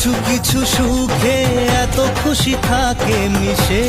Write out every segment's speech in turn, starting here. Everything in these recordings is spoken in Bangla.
কিছু কিছু সুখে এত খুশি থাকে মিশে।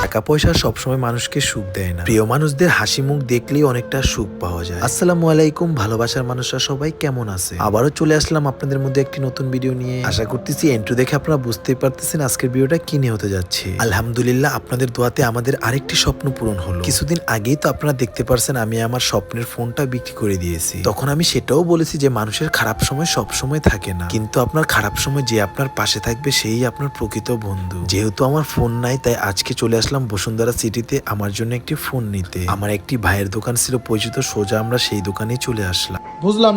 টাকা পয়সা সবসময় মানুষকে সুখ দেয় না, প্রিয় মানুষদের হাসি মুখ দেখলেই অনেকটা সুখ পাওয়া যায়। আসসালামু আলাইকুম ভালোবাসার মানুষরা সবাই কেমন আছে? আবারও চলে আসলাম আপনাদের মধ্যে একটি নতুন ভিডিও নিয়ে। আশা করতেছি এন্ট্রো দেখে আপনারা বুঝতেই পারতেছেন আজকের ভিডিওটা কি নিয়ে হতে যাচ্ছে। আলহামদুলিল্লাহ আপনাদের দোয়াতে আমাদের আরেকটি স্বপ্ন পূরণ হলো। কিছুদিন আগেই তো আপনারা দেখতে পারছেন আমি আমার স্বপ্নের ফোনটা বিক্রি করে দিয়েছি। তখন আমি সেটাও বলেছি যে মানুষের খারাপ সময় সব সময় থাকে না, কিন্তু আপনার খারাপ সময় যে আপনার পাশে থাকবে সেই আপনার প্রকৃত বন্ধু। যেহেতু আমার ফোন নাই তাই আজকে চলে আসলাম বসুন্ধরা সিটিতে আমার জন্য একটি ফোন নিতে। আমার একটি ভাইয়ের দোকান ছিল পরিচিত, সোজা আমরা সেই দোকানেই চলে আসলাম। বুঝলাম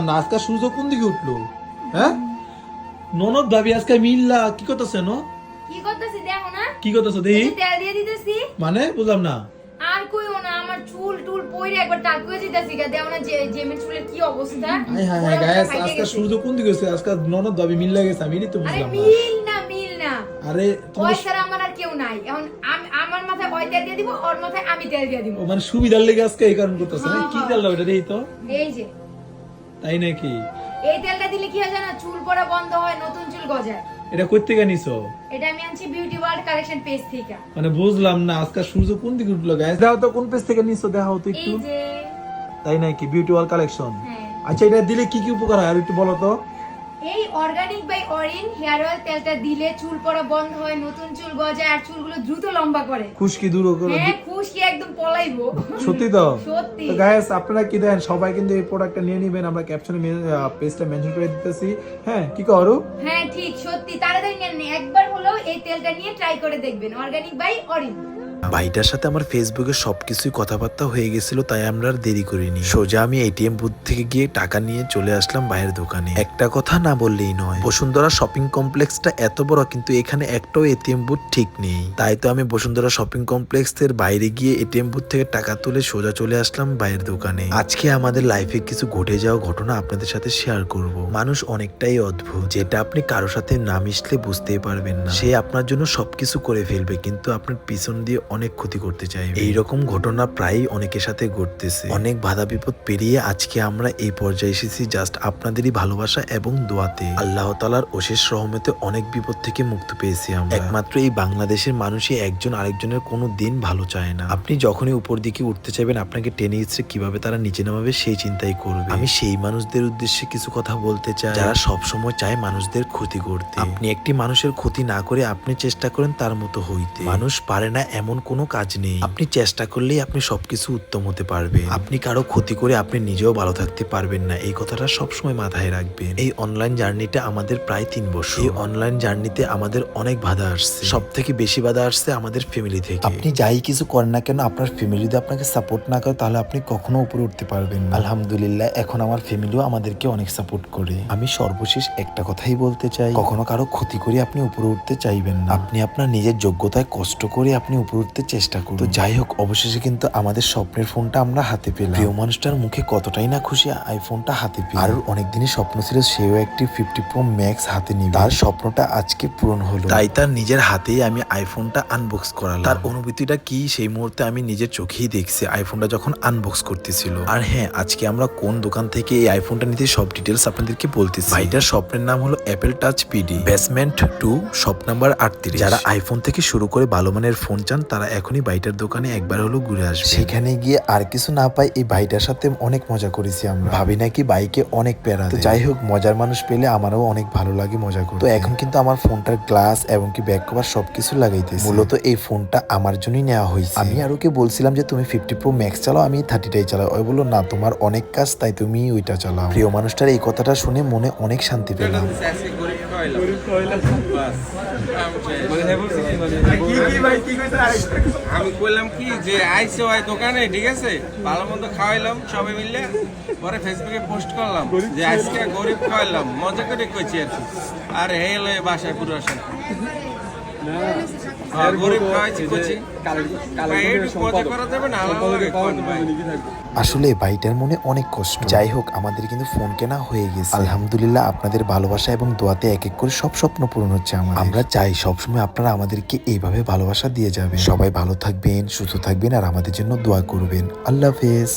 না আজকে সূর্য কোন দিকে উঠলো? হ্যাঁ ননদ ভাবি আজকে মিল্লা কি করতেছে? কি করতেছি দেখো না, কি করতেছে দেখি? তেল দিয়ে দিতেছি। মানে বুঝলাম না। আর কইও না, আমার চুল টুল পইরে একবার টাকুয়ে দিতেছি গা, দেখো না যে জেমের চুলের কি অবস্থা। হাই হাই হাই গাইস, আজকে সূর্য কোন দিকে গেছে? আজকে ননদ ভাবি মিল্লা গেছে, আমি তো আরে বুঝলাম না। মিল না আরে ওই ছাড়া আমার আর কেউ নাই। এখন আমার মাথায় ওই তেল দিয়ে দিব, ওর মাথায় আমি তেল দিয়ে দিব। মানে সুবিধার লেগে আজকে এই কারণ করতেছে না? কি তেল ওটা দেই তো? এই যে তাই নাকি? এই তেলটা দিলে কি হয় জানো, চুল পড়া বন্ধ হয়, নতুন চুল গজায়। এটা কই থেকে নিছো? এটা আমি আনছি বিউটি ওয়ার্ল্ড কালেকশন পেজ থেকে। মানে বুঝলাম না আজকে সূর্য কোন দিকে উঠলো গাইস? দেখো তো কোন পেজ থেকে নিছো, দেখাও তো একটু। এই যে তাই নাকি? Beauty world collection. হ্যাঁ। আচ্ছা এটা দিলে কি কি উপকার হয় আর একটু বলো তো। এই অর্গানিক বাই অরিন হেয়ার অয়েল তেলটা দিলে চুল পড়া বন্ধ হয়, নতুন চুল গজায়, আর চুলগুলো দ্রুত লম্বা করে। খুশকি দূর করে। হ্যাঁ, খুশকি একদম পলাইবো। সত্যি তো? সত্যি। তো গাইস আপনারা কি দেন, সবাই কিন্তু এই প্রোডাক্টটা নিয়ে নেবেন, আমরা ক্যাপশনে পেজটা মেনশন করে দিতেছি। হ্যাঁ কি করো? হ্যাঁ ঠিক, সত্যি তাড়াতাড়ি নেন, একবার হলেও এই তেলটা নিয়ে ট্রাই করে দেখবেন, অর্গানিক বাই অরিন। ভাইটার সাথে আমার ফেসবুকে সবকিছুই কথাবার্তা হয়ে গেছিল, তাই আমরা আর দেরি করিনি। সোজা আমি এটিএম বুথ থেকে গিয়ে টাকা নিয়ে চলে আসলাম ভাইয়ের দোকানে। একটা কথা না বললেই নয়, বসুন্ধরা শপিং কমপ্লেক্সটা এত বড় কিন্তু এখানে একটাও এটিএম বুথ ঠিক নেই। তাই তো আমি বসুন্ধরা শপিং কমপ্লেক্সের বাইরে গিয়ে এটিএম বুথ থেকে টাকা তুলে সোজা চলে আসলাম ভাইয়ের দোকানে। আজকে আমাদের লাইফে কিছু ঘটে যাওয়া ঘটনা আপনাদের সাথে শেয়ার করব। মানুষ অনেকটাই অদ্ভুত, যেটা আপনি কারো সাথে না মিশলে বুঝতেই পারবেন না। সে আপনার জন্য সবকিছু করে ফেলবে কিন্তু আপনার পিছন দিয়ে অনেক ক্ষতি করতে চাইবে। এইরকম ঘটনা প্রায়ই অনেকের সাথে ঘটতেছে। অনেক বাধা বিপদ পেরিয়ে আজকে আমরা এই পর্যায়ে এসেছি জাস্ট আপনাদেরই ভালোবাসা এবং দোয়াতে। আল্লাহ তাআলার অশেষ রহমতে অনেক বিপদ থেকে মুক্তি পেয়েছি আমরা। একমাত্র এই বাংলাদেশের মানুষই একজন আরেকজনের কোনো দিন ভালো চায় না। আপনি যখনই উপর দিকে উঠতে চাইবেন আপনাকে টেনে ইচ্ছে কিভাবে তারা নিচে নামাবে সেই চিন্তাই করবে। আমি সেই মানুষদের উদ্দেশ্যে কিছু কথা বলতে চাই যারা সবসময় চায় মানুষদের ক্ষতি করতে। আপনি একটি মানুষের ক্ষতি না করে আপনি চেষ্টা করেন তার মতো হইতে। মানুষ পারে না এমন কোনো কাজ নেই, আপনি চেষ্টা করলেই আপনি সবকিছু উত্তম হতে পারবেন। আপনি কারো ক্ষতি করে আপনি নিজেও ভালো থাকতে পারবেন না, এই কথাটা সবসময় মাথায় রাখবেন। এই অনলাইন জার্নিটা আমাদের প্রায় 3 বছর। এই অনলাইন জার্নিতে আমাদের অনেক বাধা আসছে, সব থেকে বেশি বাধা আসছে আমাদের ফ্যামিলি থেকে। আপনি যাই কিছু করেন না কেন আপনার ফ্যামিলি যদি আপনাকে সাপোর্ট না করে তাহলে আপনি কখনো উপরে উঠতে পারবেন না। আলহামদুলিল্লাহ এখন আমার ফ্যামিলিও আমাদেরকে অনেক সাপোর্ট করে। আমি সর্বশেষ একটা কথাই বলতে চাই, কখনো কারো ক্ষতি করে আপনি উপরে উঠতে চাইবেন না। আপনি আপনার নিজের যোগ্যতায় কষ্ট করে আপনি উপরে উঠতে চেষ্টা করুন। তো যাই হোক, অবশেষে কিন্তু আমাদের স্বপ্নের ফোনটা আমরা হাতে পেলাম। প্রিয় মানুষটার মুখে কতটাই না খুশি আইফোনটা হাতে পেয়ে। আর অনেকদিনই স্বপ্ন ছিল সেও একটি 50 Pro Max হাতে নিবে। তার স্বপ্নটা আজকে পূরণ হলো, তাই তার নিজের হাতেই আমি আইফোনটা আনবক্স করালাম। তার অনুভূতিটা কি সেই মুহূর্তে আমি নিজের চোখেই দেখছি আইফোনটা যখন আনবক্স করতেছিল। আর হ্যাঁ, আজকে আমরা কোন দোকান থেকে এই আইফোনটা নিতে সব ডিটেলস আপনাদেরকে বলতেছি। ভাইটার স্বপ্নের নাম হলো Apple touch PD basement 2 shop number 38। যারা আইফোন থেকে শুরু করে ভালো মানের ফোন চান তারা এখনই ভাইটার দোকানে একবার হলো ঘুরে আসবে। সেখানে গিয়ে আর কিছু না পাই এই ভাইটার সাথে অনেক মজা করেছি আমরা। ভাবি নাকি বাইকে অনেক প্যারা। তো যাই হোক, মজার মানুষ পেলে আমারও অনেক ভালো লাগে মজা করতে। তো এখন কিন্তু আমার ফোনটার গ্লাস এবং কি ব্যাক কভার সবকিছু লাগাইতেছি। মূলত এই ফোনটা আমার জন্যই নেওয়া হয়েছে। আমি আর ওকে বলছিলাম যে তুমি 50 Pro Max চালাও, আমি 30টাই চালাও। ওই বললো না, তোমার অনেক কাজ তাই তুমি ওইটা চালাও। প্রিয় মানুষটার এই কথাটা শুনে মনে অনেক শান্তি পেলাম। আমি কইলাম কি যে আইসে ওই দোকানে, ঠিক আছে, ভালো মন্দ খাওয়াইলাম সবাই মিলে, পরে ফেসবুকে পোস্ট করলাম যে আজকে গরিব খাওয়াইলাম, মজা করে কইছি আর কি। আর হেল বাসায় পুরো আসেন গরিব খাওয়াইছি কইছি, মজা করা যাবে না। আসলে ভাইটার মনে অনেক কষ্ট। যাই হোক, আমাদের কিন্তু ফোন কেনা হয়ে গেছে আলহামদুলিল্লাহ। আপনাদের ভালোবাসা এবং দোয়াতে এক এক করে সব স্বপ্ন পূরণ হচ্ছে আমাদের। আমরা চাই সবসময় আপনারা আমাদেরকে এইভাবে ভালোবাসা দিয়ে যাবেন। সবাই ভালো থাকবেন, সুস্থ থাকবেন আর আমাদের জন্য দোয়া করবেন। আল্লাহ হাফেজ।